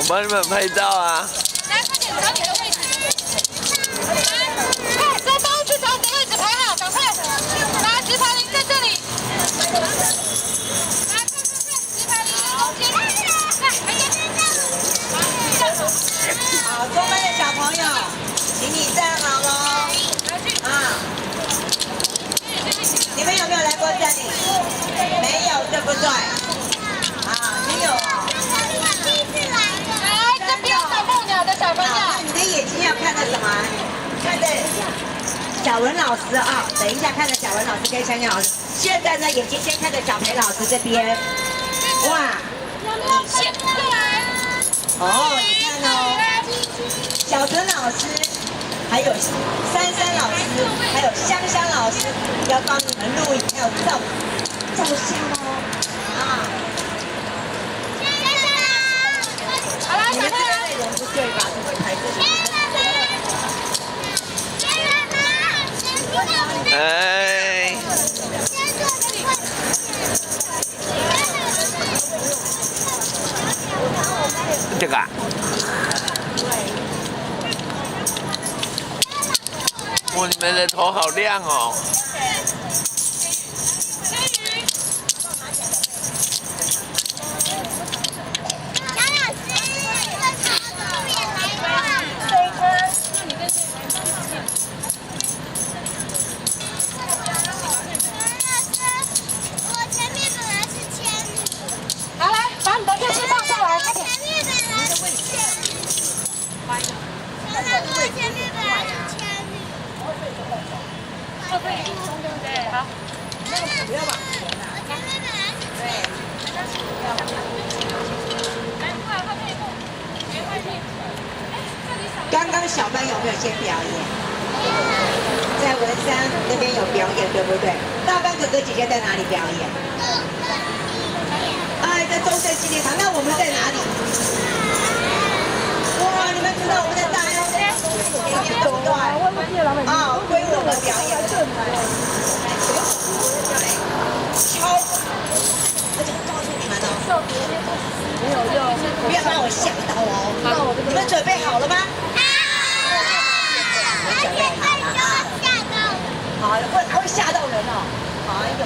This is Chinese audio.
我帮你们拍照啊！来，快点找你的位置。快，收包去找你的位置排好，赶快。来，直排铃在这里。来，快，直排铃中间。来，好，中班的小朋友，请你站好喽。啊，你们有没有来过这里？没有，对不对？啊，没有。来，这边找木鸟的小朋友。你的眼睛要看着什么？看着小文老师啊，等一下看着小文老师跟小鸟老师。现在呢，眼睛先看着小培老师这边。哇，先过来。哦，你看哦，小陈老师，还有珊珊老师，还有香香老师，要帮你们录影，还有照相哦。啊。好了，小朋友。内容不对吧？就会排这里。哎，这个。哇，你们的头好亮哦！好，来，把你的乐器放上来，快点。对，好。不要往前啊。对。来，过来，快退一步，别快进。刚刚小班有没有先表演？在文山那边有表演，对不对？大班哥哥姐姐在哪里表演？哎，在中正纪念堂。那我们在哪里？哇，你们知道我们在大安对不对？啊，归我们表演。敲，而且告诉你们哦，没有用，不要让我吓到哦。你们准备好了吗？准备好了啊！好，会吓到人哦。哎呦。